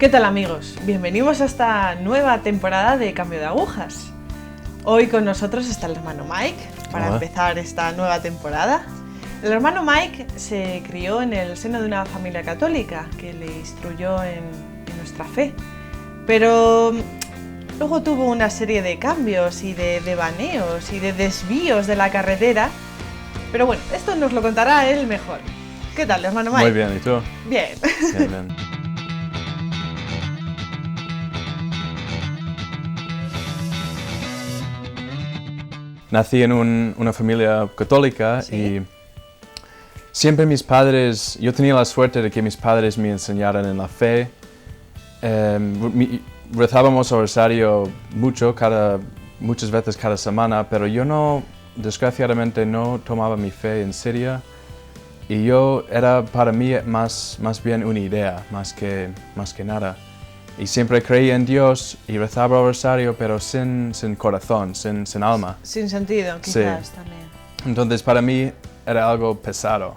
¿Qué tal amigos? Bienvenidos a esta nueva temporada de Cambio de Agujas. Hoy con nosotros está el hermano Mike para empezar esta nueva temporada. El hermano Mike se crió en el seno de una familia católica que le instruyó en nuestra fe, pero luego tuvo una serie de cambios y de devaneos y de desvíos de la carretera. Pero bueno, esto nos lo contará él mejor. ¿Qué tal, hermano Mike? Muy bien, ¿y tú? Bien. Bien, bien. Nací en una familia católica. ¿Sí? Y siempre mis padres, yo tenía la suerte de que mis padres me enseñaran en la fe. Rezábamos el rosario muchas veces cada semana, pero yo desgraciadamente no tomaba mi fe en serio. Y era para mí más bien una idea, más que nada. Y siempre creía en Dios y rezaba el rosario, pero sin corazón, sin alma. Sin sentido, quizás, Sí. también. Entonces para mí era algo pesado.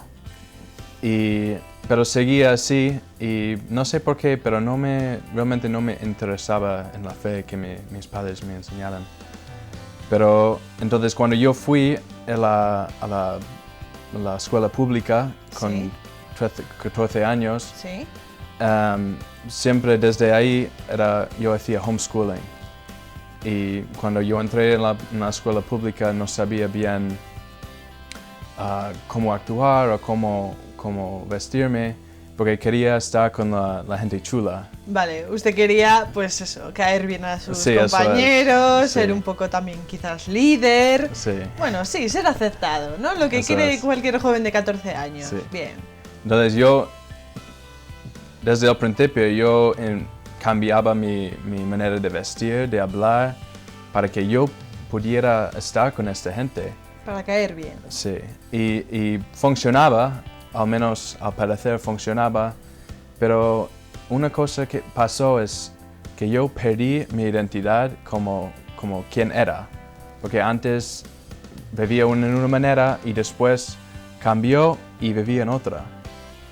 Pero seguía así y no sé por qué, pero realmente no me interesaba en la fe que mis padres me enseñaran. Pero entonces cuando yo fui a la escuela pública con Sí. 14 años, ¿Sí? siempre desde ahí yo hacía homeschooling. Y cuando yo entré en la escuela pública no sabía bien cómo actuar o cómo vestirme, porque quería estar con la gente chula. Vale, usted quería, pues eso, caer bien a sus Sí, eso es. compañeros, Sí. ser un poco también quizás líder. Sí. Bueno, sí, ser aceptado, ¿no? Lo que Eso quiere es. cualquier joven de 14 años. Sí. Bien. Entonces desde el principio, cambiaba mi manera de vestir, de hablar, para que yo pudiera estar con esta gente. Para caer bien. Sí, y funcionaba, al menos al parecer funcionaba, pero una cosa que pasó es que yo perdí mi identidad como quien era, porque antes vivía en una manera y después cambió y vivía en otra.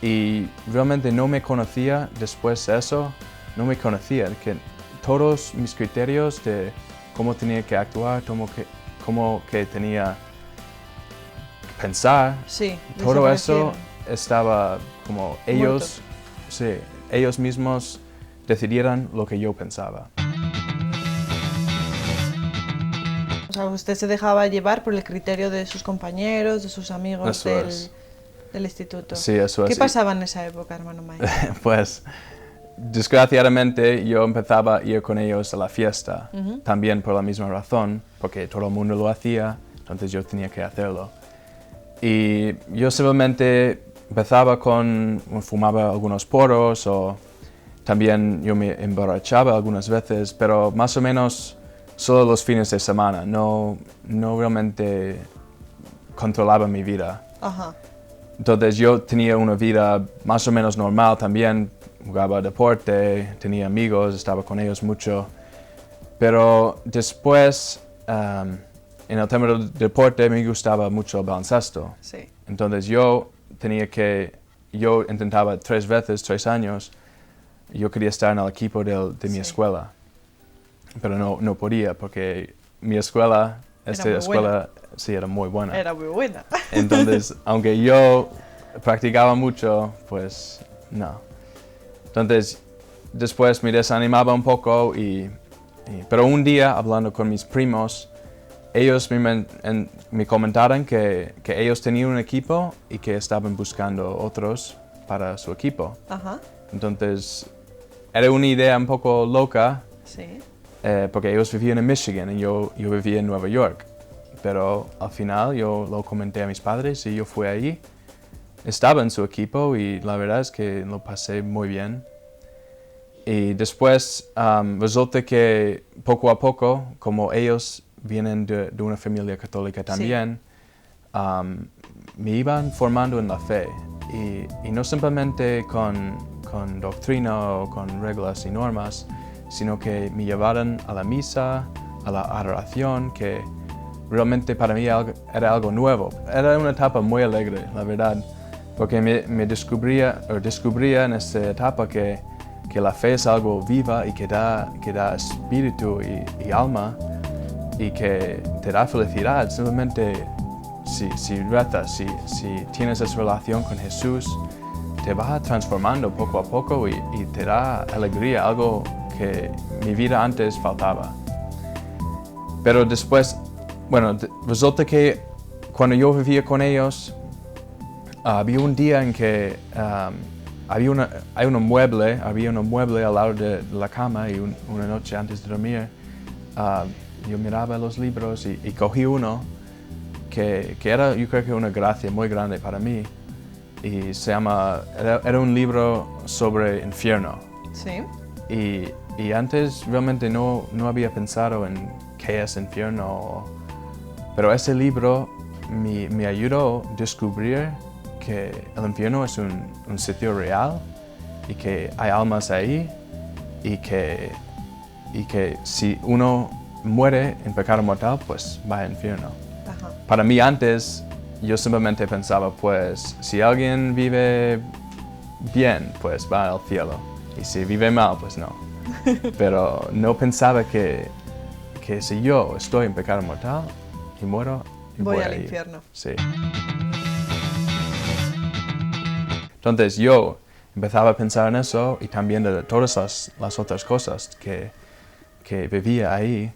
Y realmente no me conocía después de eso, no me conocía, que todos mis criterios de cómo tenía que actuar, cómo que tenía que pensar, Sí. todo eso desaparecieron. estaba como ellos mismos decidieran lo que yo pensaba. O sea, usted se dejaba llevar por el criterio de sus compañeros, de sus amigos Eso es. del instituto. Sí, eso es. ¿Qué pasaba en esa época, hermano Mike? Pues, desgraciadamente, yo empezaba a ir con ellos a la fiesta, también por la misma razón, porque todo el mundo lo hacía, entonces yo tenía que hacerlo. Y yo simplemente fumaba algunos porros, o también yo me emborrachaba algunas veces, pero más o menos solo los fines de semana, no realmente controlaba mi vida. Ajá. Entonces yo tenía una vida más o menos normal también, jugaba deporte, tenía amigos, estaba con ellos mucho. Pero después, en el tema del deporte, me gustaba mucho el baloncesto. Sí. Entonces yo intentaba 3 años, yo quería estar en el equipo de mi Sí. escuela. Pero no podía porque mi escuela, sí, era muy buena. Era muy buena. Entonces, aunque yo practicaba mucho, pues no. Entonces, después me desanimaba un poco, pero un día, hablando con mis primos, ellos me comentaron que ellos tenían un equipo y que estaban buscando otros para su equipo. Ajá. Entonces, era una idea un poco loca, Sí. porque ellos vivían en Michigan y yo vivía en Nueva York. Pero al final yo lo comenté a mis padres y yo fui ahí. Estaba en su equipo y la verdad es que lo pasé muy bien. Y después resulta que poco a poco, como ellos vienen de una familia católica también, me iban formando en la fe. Y no simplemente con doctrina o con reglas y normas, sino que me llevaron a la misa, a la adoración, que realmente para mí era algo nuevo. Era una etapa muy alegre, la verdad, porque me descubría en esta etapa que que la fe es algo viva y que da espíritu y alma y que te da felicidad. Simplemente si rezas, si tienes esa relación con Jesús, te va transformando poco a poco y te da alegría, algo que mi vida antes faltaba. Pero después, bueno, resulta que cuando yo vivía con ellos, había un día en que había un mueble al lado de la cama y una noche antes de dormir yo miraba los libros y cogí uno que era, yo creo que una gracia muy grande para mí, y era un libro sobre infierno. Sí. Y antes realmente no había pensado en qué es infierno, pero ese libro me ayudó a descubrir que el infierno es un sitio real y que hay almas ahí y que si uno muere en pecado mortal, pues va al infierno. Ajá. Para mí antes, yo simplemente pensaba, pues si alguien vive bien, pues va al cielo, y si vive mal, pues no. Pero no pensaba que si yo estoy en pecado mortal y muero, Voy al ahí. infierno. Sí. Entonces yo empezaba a pensar en eso y también de todas las otras cosas que vivía ahí.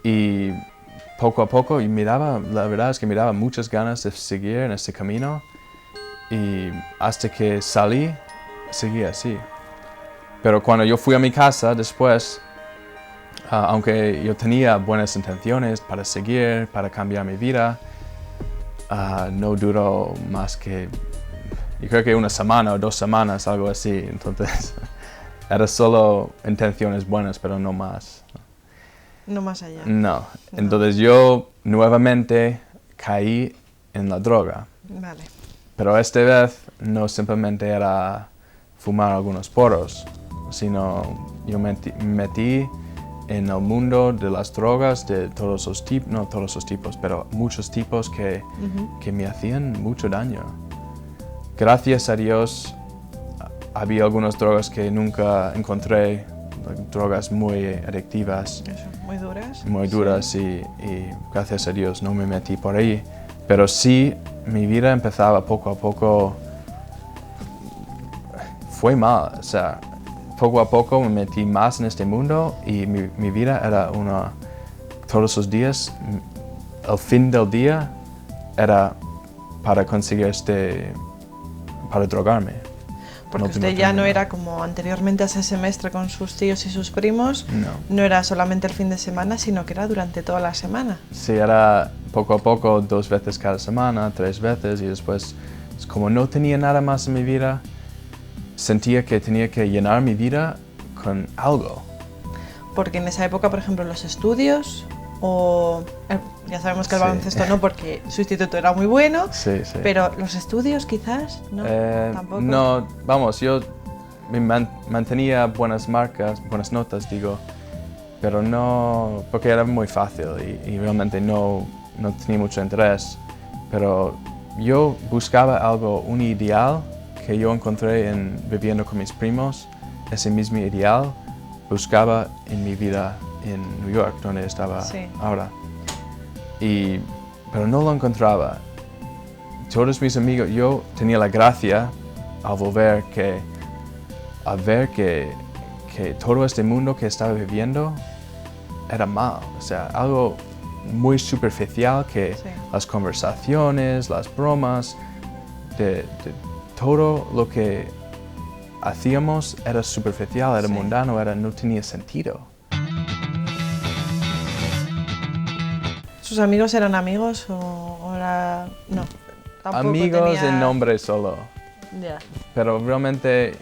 Y poco a poco, la verdad es que miraba muchas ganas de seguir en este camino, y hasta que salí, seguí así. Pero cuando yo fui a mi casa después, aunque yo tenía buenas intenciones para seguir, para cambiar mi vida, no duró más que, yo creo que una semana o 2 semanas, algo así. Entonces, era solo intenciones buenas, pero no más. No más allá. No. Entonces yo nuevamente caí en la droga. Vale. Pero esta vez no simplemente era fumar algunos porros, sino yo me metí en el mundo de las drogas, de todos los tipos, no todos los tipos, pero muchos tipos que me hacían mucho daño. Gracias a Dios había algunas drogas que nunca encontré, drogas muy adictivas. Eso, muy duras. Muy duras, sí. y gracias a Dios no me metí por ahí. Pero sí, mi vida empezaba poco a poco, fue mal, o sea, poco a poco me metí más en este mundo y mi vida era todos los días, el fin del día era para conseguir para drogarme. Porque usted ya no era como anteriormente a ese semestre con sus tíos y sus primos, no era solamente el fin de semana, sino que era durante toda la semana. Sí, era poco a poco, 2 veces cada semana, 3 veces, y después, como no tenía nada más en mi vida, sentía que tenía que llenar mi vida con algo. Porque en esa época, por ejemplo, los estudios, ya sabemos que el Sí. baloncesto no, porque su instituto era muy bueno, Sí. pero los estudios quizás, ¿no? Tampoco. No, vamos, yo me mantenía buenas notas, digo, pero no, porque era muy fácil y realmente no tenía mucho interés. Pero yo buscaba un ideal que yo encontré viviendo con mis primos. Ese mismo ideal buscaba en mi vida en New York, donde estaba ahora. Pero no lo encontraba. Todos mis amigos, yo tenía la gracia al volver a ver que todo este mundo que estaba viviendo era mal, o sea, algo muy superficial, que las conversaciones, las bromas, de todo lo que hacíamos era superficial, era mundano, no tenía sentido. ¿Sus amigos eran amigos o era...? No, tampoco Amigos tenía... en nombre solo. Ya. Pero realmente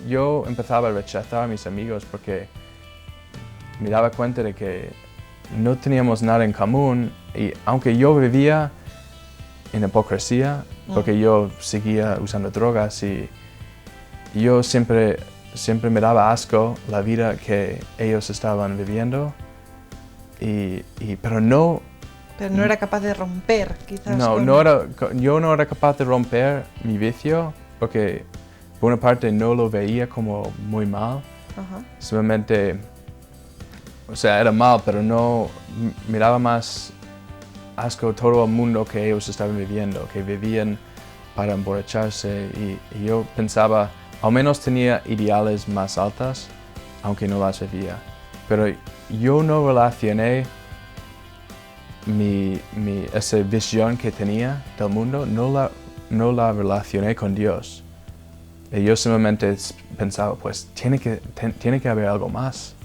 yo empezaba a rechazar a mis amigos porque me daba cuenta de que no teníamos nada en común, y aunque yo vivía en hipocresía, porque yo seguía usando drogas, y yo siempre me daba asco la vida que ellos estaban viviendo, pero no... Pero no era capaz de romper, quizás. yo no era capaz de romper mi vicio, porque por una parte no lo veía como muy mal, simplemente, o sea, era mal, pero no miraba más asco todo el mundo que ellos estaban viviendo, que vivían para emborracharse y yo pensaba, al menos tenía ideales más altas, aunque no las vivía. Pero yo no relacioné esa visión que tenía del mundo, no la relacioné con Dios. Y yo simplemente pensaba, pues tiene que haber algo más.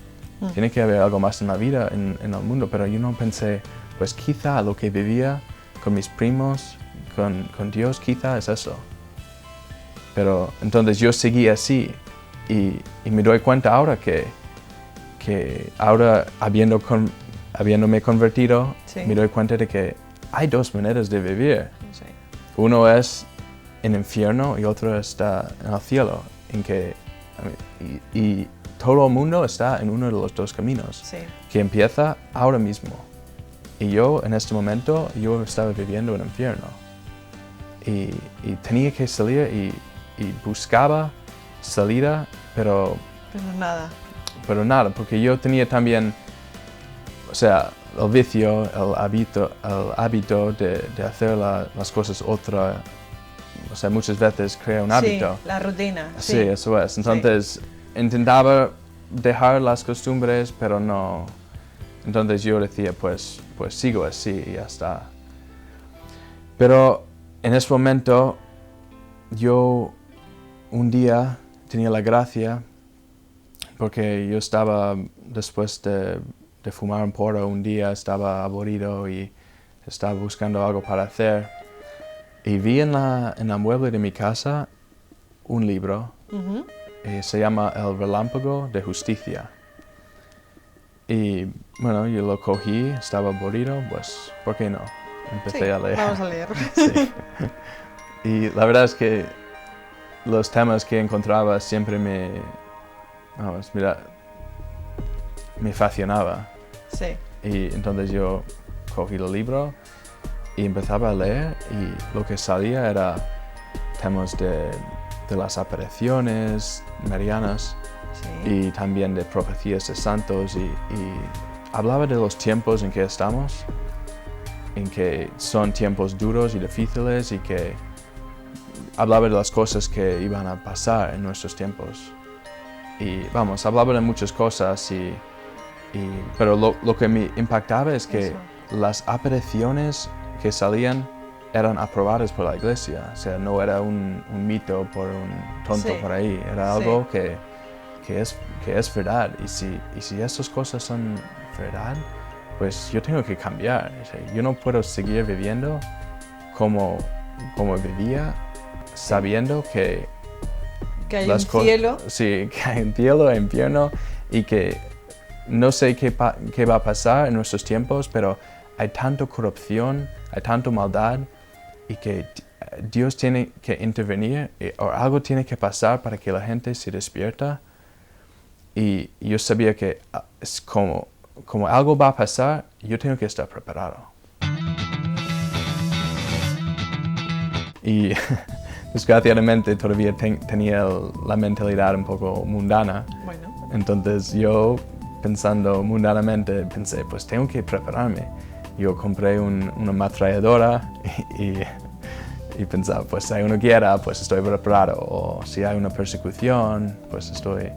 Tiene que haber algo más en la vida, en el mundo. Pero yo no pensé, pues quizá lo que vivía con mis primos, con Dios, quizá es eso. Pero entonces yo seguí así y me doy cuenta ahora que ahora habiéndome convertido, me doy cuenta de que hay dos maneras de vivir. Sí. Uno es en el infierno y otro está en el cielo. Y todo el mundo está en uno de los dos caminos, que empieza ahora mismo. Y yo en este momento, yo estaba viviendo en el infierno. Y tenía que salir y buscaba salida, pero nada, porque yo tenía también, o sea, el vicio, el hábito de hacer las cosas otra, o sea, muchas veces crea un hábito. Sí, la rutina. Sí, eso es. Entonces, intentaba dejar las costumbres, pero no. Entonces yo decía, pues sigo así y ya está. Pero en ese momento, yo un día tenía la gracia, porque yo estaba, después de fumar un porro, un día estaba aburrido y estaba buscando algo para hacer. Y vi en la mueble de mi casa un libro, se llama El Relámpago de Justicia. Y bueno, yo lo cogí, estaba aburrido, pues, ¿por qué no? Empecé a leer. Vamos a leer. Sí. Y la verdad es que los temas que encontraba siempre me fascinaba. Sí. Y entonces yo cogí el libro y empezaba a leer y lo que salía era temas de las apariciones marianas y también de profecías de santos y hablaba de los tiempos en que estamos, en que son tiempos duros y difíciles y que hablaba de las cosas que iban a pasar en nuestros tiempos. Y vamos, hablaba de muchas cosas pero lo que me impactaba es que las apariciones que salían eran aprobadas por la iglesia, o sea, no era un mito por un tonto por ahí, era algo que es verdad. Y si estas cosas son verdad, pues yo tengo que cambiar. O sea, yo no puedo seguir viviendo como vivía, sabiendo que hay un cielo. Sí, que hay un cielo e infierno y que no sé qué va a pasar en nuestros tiempos, pero hay tanta corrupción, hay tanta maldad y que Dios tiene que intervenir o algo tiene que pasar para que la gente se despierta. Y yo sabía que es como algo va a pasar, yo tengo que estar preparado. Y desgraciadamente todavía tenía la mentalidad un poco mundana. Bueno. Entonces yo, pensando mundanamente, pensé, pues tengo que prepararme. Yo compré una ametralladora y pensaba, pues si hay una guerra, pues estoy preparado. O si hay una persecución, pues estoy.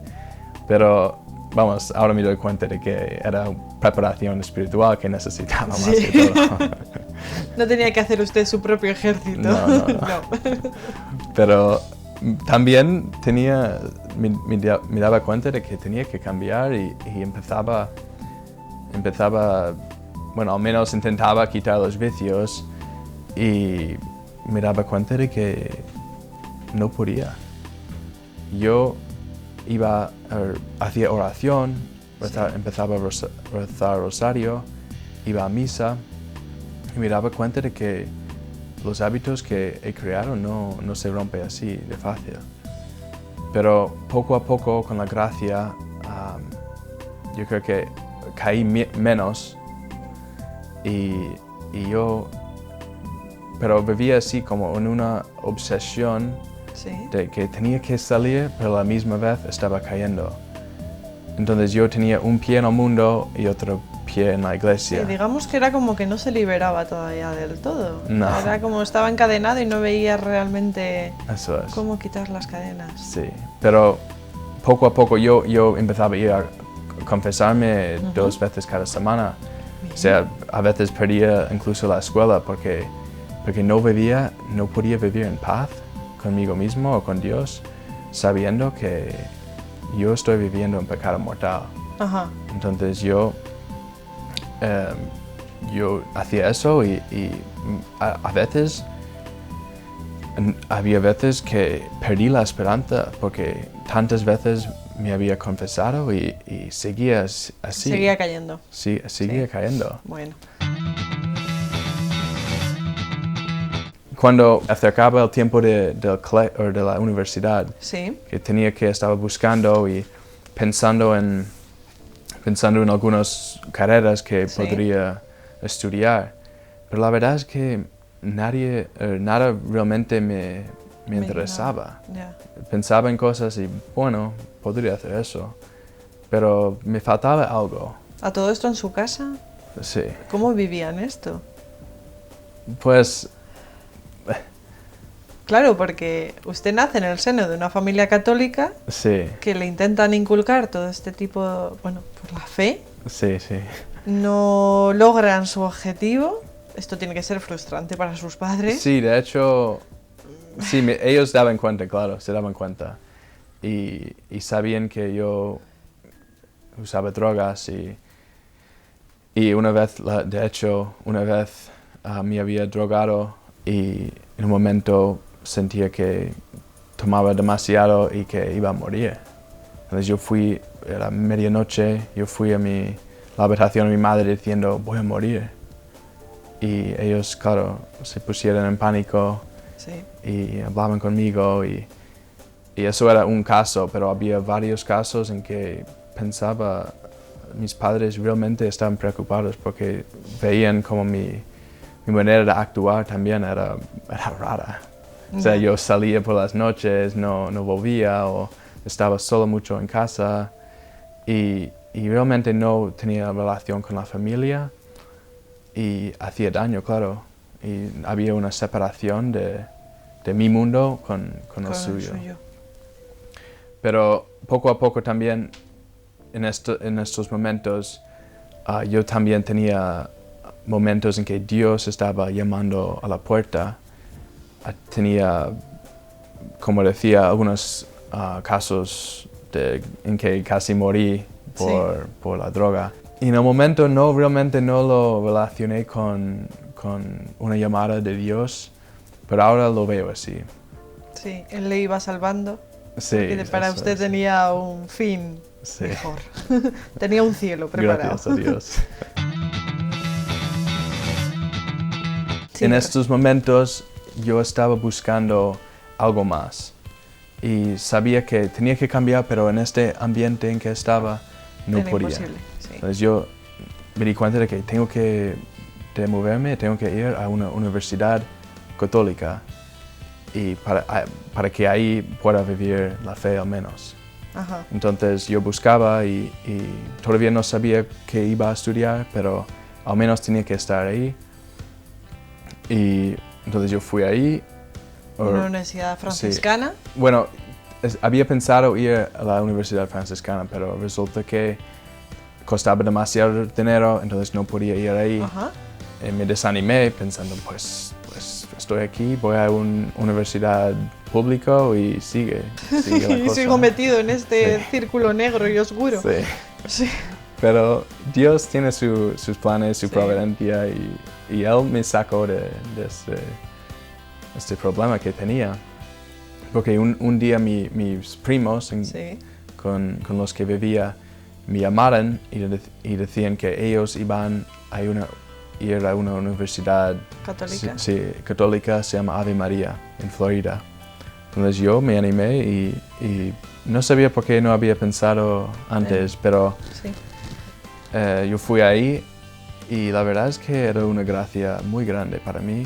Pero vamos, ahora me doy cuenta de que era preparación espiritual que necesitaba más que todo. No tenía que hacer usted su propio ejército. No. Pero también me daba cuenta de que tenía que cambiar y empezaba, bueno, al menos intentaba quitar los vicios y me daba cuenta de que no podía. Yo hacía oración, empezaba a rezar rosario, iba a misa y me daba cuenta de que los hábitos que he creado no se rompen así de fácil. Pero poco a poco, con la gracia, yo creo que caí menos pero vivía así como en una obsesión Sí. de que tenía que salir, pero a la misma vez estaba cayendo. Entonces yo tenía un pie en el mundo y otro pie en la Sí, iglesia. digamos que era como que no se liberaba todavía del todo. No. Era como estaba encadenado y no veía realmente Eso es. cómo quitar las cadenas. Sí, pero poco a poco yo empezaba a ir a confesarme 2 veces cada semana. O sea, a veces perdía incluso la escuela porque no podía vivir en paz conmigo mismo o con Dios, sabiendo que yo estoy viviendo un pecado mortal. Ajá. Entonces yo hacía eso y a veces había veces que perdí la esperanza porque tantas veces me había confesado y seguía así. Seguía cayendo. Sí, seguía cayendo. Bueno. Cuando acercaba el tiempo de la universidad, Sí. que estaba buscando y pensando en algunas carreras que Sí. podría estudiar, pero la verdad es que nada realmente me interesaba. Ya. Pensaba en cosas y bueno, podría hacer eso, pero me faltaba algo. ¿A todo esto en su casa? Sí, ¿Cómo vivían esto? pues Claro, porque usted nace en el seno de una familia católica sí, que le intentan inculcar todo este tipo, bueno, por la fe, sí. no logran su objetivo. Esto tiene que ser frustrante para sus padres. Sí, de hecho, sí, ellos daban cuenta, claro, se daban cuenta. Y sabían que yo usaba drogas y una vez me había drogado y en un momento sentía que tomaba demasiado y que iba a morir. Entonces era medianoche, yo fui a la habitación de mi madre diciendo voy a morir. Y ellos, claro, se pusieron en pánico Sí. y hablaban conmigo y eso era un caso, pero había varios casos en que pensaba, mis padres realmente estaban preocupados porque veían como mi manera de actuar también era rara. O sea, yo salía por las noches, no volvía o estaba solo mucho en casa y realmente no tenía relación con la familia y hacía daño, claro. Y había una separación de mi mundo con el suyo. Pero poco a poco también en estos momentos yo también tenía momentos en que Dios estaba llamando a la puerta. Tenía, como decía, algunos casos en que casi morí por la droga. Y en el momento realmente no lo relacioné con una llamada de Dios, pero ahora lo veo así. Sí, él le iba salvando. Sí, Porque para usted tenía un fin mejor. Tenía un cielo preparado. Gracias a Dios. En estos momentos yo estaba buscando algo más y sabía que tenía que cambiar, pero en este ambiente en que estaba no podía. Sí. Entonces yo me di cuenta de que tengo que moverme, tengo que ir a una universidad católica y para que ahí pueda vivir la fe al menos. Ajá. Entonces yo buscaba y todavía no sabía qué iba a estudiar, pero al menos tenía que estar ahí. Y entonces yo fui ahí. ¿Una universidad franciscana? Sí. Bueno, había pensado ir a la universidad franciscana, pero resulta que costaba demasiado dinero, entonces no podía ir ahí. Ajá. Me desanimé pensando, pues estoy aquí, voy a una universidad pública y sigue la Y cosa. sigo metido en este círculo negro y oscuro. Sí. Pero Dios tiene sus planes, su providencia y Él me sacó de este problema que tenía. Porque un día mis primos con los que vivía me llamaron y decían que ellos iban a ir a una universidad católica, se llama Ave María, en Florida. Entonces yo me animé y no sabía por qué no había pensado antes, pero yo fui ahí y la verdad es que era una gracia muy grande para mí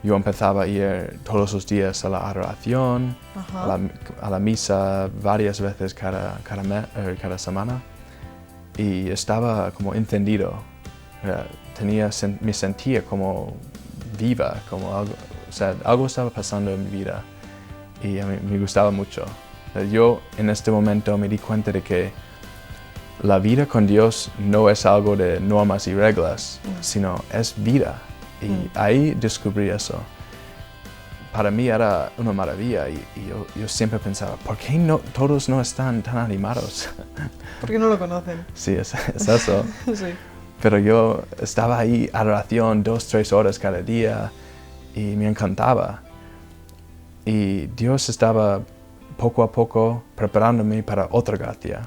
yo empezaba a ir todos los días a la adoración, a la misa varias veces cada semana y estaba como encendido. Me sentía como viva, como algo, o sea, algo estaba pasando en mi vida y a mí me gustaba mucho. Yo en este momento me di cuenta de que la vida con Dios no es algo de normas y reglas, sino es vida. Y ahí descubrí eso. Para mí era una maravilla y yo siempre pensaba, ¿por qué todos no están tan animados? Porque no lo conocen. Sí, es eso. Sí. Pero yo estaba ahí, adoración, 2-3 horas cada día y me encantaba. Y Dios estaba poco a poco preparándome para otra gracia.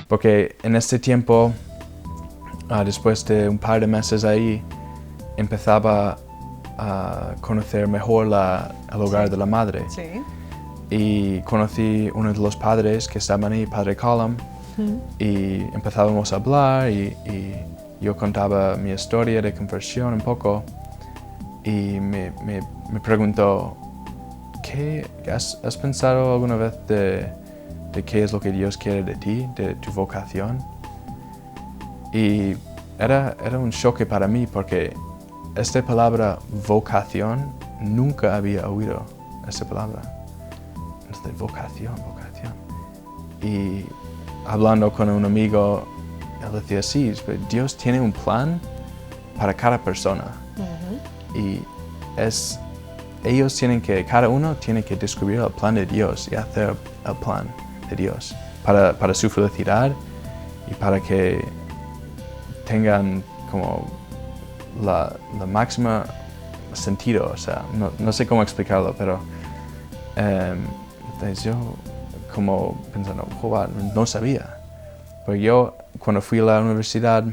Porque en este tiempo, después de un par de meses ahí, empezaba a conocer mejor el hogar de la madre. Sí. Y conocí uno de los padres que estaban ahí, Padre Colum, y empezábamos a hablar y yo contaba mi historia de conversión un poco y me preguntó, ¿has pensado alguna vez de qué es lo que Dios quiere de ti, de tu vocación? Y era un choque para mí porque esta palabra vocación, nunca había oído esta palabra. Entonces, vocación. Y hablando con un amigo, él decía, sí, Dios tiene un plan para cada persona. Y cada uno tiene que descubrir el plan de Dios y hacer el plan de Dios para su felicidad y para que tengan como la máxima sentido, o sea, no sé cómo explicarlo, pero entonces yo como pensando, joder, no sabía. Porque yo cuando fui a la universidad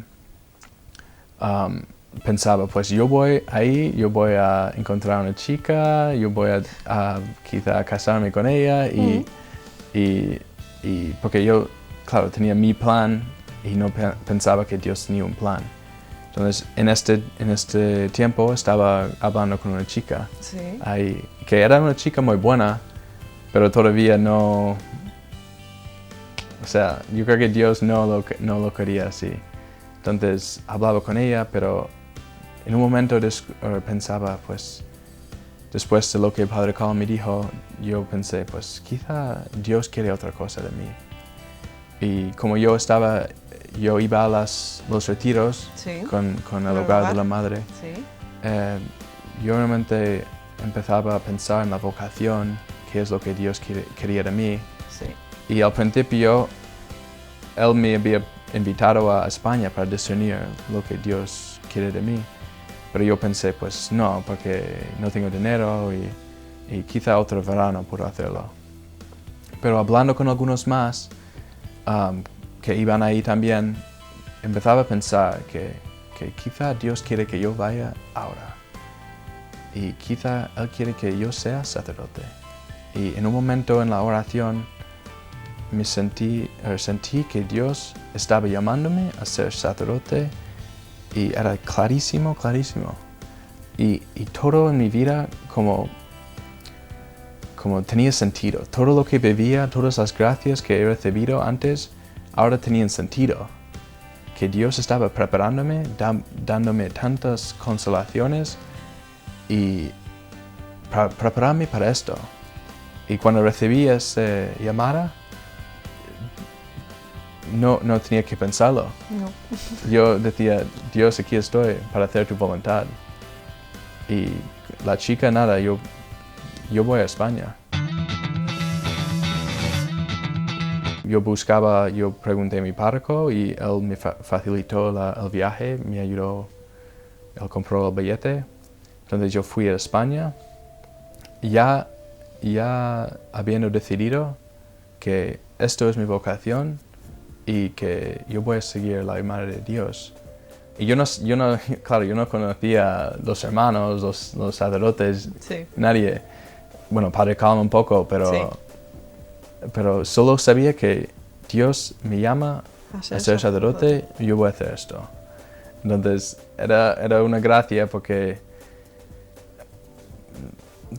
pensaba, pues yo voy a encontrar una chica, yo voy a quizá casarme con ella y porque yo, claro, tenía mi plan y no pensaba que Dios tenía un plan. Entonces, en este tiempo estaba hablando con una chica, ahí, que era una chica muy buena, pero todavía no, o sea, yo creo que Dios no lo quería así. Entonces, hablaba con ella, pero en un momento pensaba, pues, después de lo que el Padre Colum me dijo, yo pensé, pues, quizá Dios quiere otra cosa de mí. Y como yo iba a los retiros con el hogar de la madre. Yo realmente empezaba a pensar en la vocación, qué es lo que Dios quería de mí. Y al principio, Él me había invitado a España para discernir lo que Dios quiere de mí. Pero yo pensé, pues no, porque no tengo dinero y quizá otro verano puedo hacerlo. Pero hablando con algunos más, que iban ahí también, empezaba a pensar que quizá Dios quiere que yo vaya ahora. Y quizá Él quiere que yo sea sacerdote. Y en un momento en la oración sentí que Dios estaba llamándome a ser sacerdote y era clarísimo. Y todo en mi vida como tenía sentido. Todo lo que vivía, todas las gracias que he recibido antes, ahora tenían sentido. Que Dios estaba preparándome, dándome tantas consolaciones y para prepararme para esto. Y cuando recibí esa llamada, no tenía que pensarlo. No. Yo decía, Dios, aquí estoy para hacer tu voluntad. Y la chica, nada, yo voy a España. Yo pregunté a mi párroco y él me facilitó el viaje, me ayudó, él compró el billete. Entonces yo fui a España, ya habiendo decidido que esto es mi vocación y que yo voy a seguir la imagen de Dios. Y yo no conocía a los hermanos, los sacerdotes, nadie. Bueno, Padre Colum un poco, pero solo sabía que Dios me llama a ser sacerdote y yo voy a hacer esto. Entonces era una gracia porque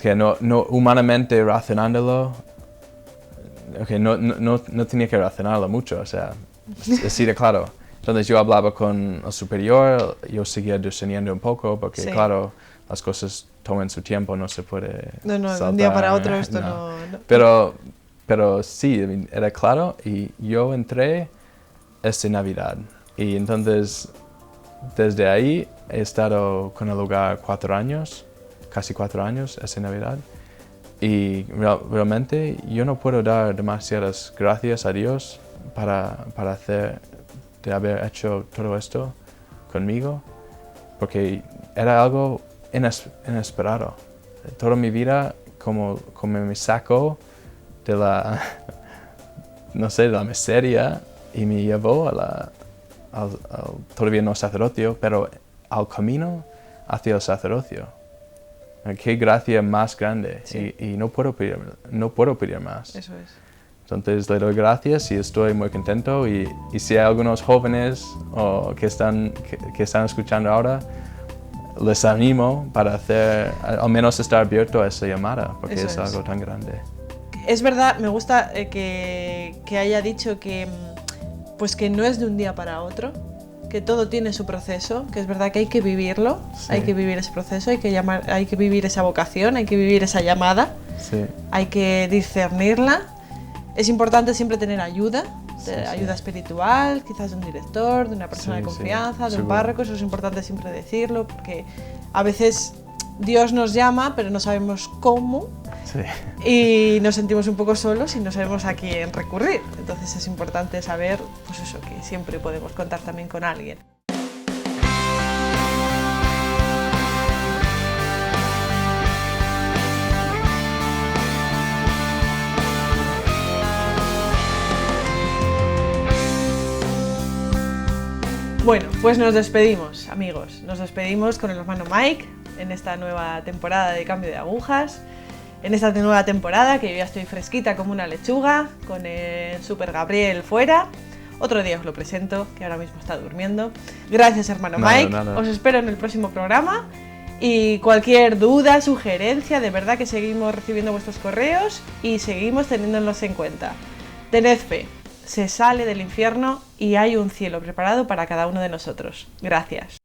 que no humanamente razonándolo, okay, no tenía que razonarlo mucho, o sea, así de claro. Entonces yo hablaba con el superior, yo seguía diseñando un poco porque Sí. claro, las cosas toman su tiempo, no se puede No, de saltar. un día para otro esto no. Pero sí, era claro y yo entré esta Navidad y entonces desde ahí he estado con el lugar 4 años, casi 4 años esta Navidad y realmente yo no puedo dar demasiadas gracias a Dios de haber hecho todo esto conmigo porque era algo inesperado. Toda mi vida como me sacó de la, no sé, de la miseria y me llevó al todavía no sacerdocio, pero al camino hacia el sacerdocio. Qué gracia más grande, sí. y no puedo pedir más. Eso es. Entonces le doy gracias y estoy muy contento y si hay algunos jóvenes que están escuchando ahora, les animo para al menos estar abierto a esa llamada, porque es algo tan grande. Es verdad, me gusta que haya dicho que no es de un día para otro, que todo tiene su proceso, que es verdad que hay que vivirlo, sí. Hay que vivir ese proceso, hay que vivir esa vocación, hay que vivir esa llamada, sí. Hay que discernirla. Es importante siempre tener ayuda, ayuda espiritual, quizás de un director, de una persona de confianza, de un párroco, eso es importante siempre decirlo, porque a veces Dios nos llama, pero no sabemos cómo, y nos sentimos un poco solos y no sabemos a quién recurrir. Entonces es importante saber, pues eso, que siempre podemos contar también con alguien. Bueno, pues nos despedimos, amigos. Nos despedimos con el hermano Mike en esta nueva temporada de Cambio de Agujas. En esta nueva temporada, que yo ya estoy fresquita como una lechuga, con el Super Gabriel fuera. Otro día os lo presento, que ahora mismo está durmiendo. Gracias, hermano Mike. Os espero en el próximo programa. Y cualquier duda, sugerencia, de verdad que seguimos recibiendo vuestros correos y seguimos teniéndolos en cuenta. Tened fe. Se sale del infierno y hay un cielo preparado para cada uno de nosotros. Gracias.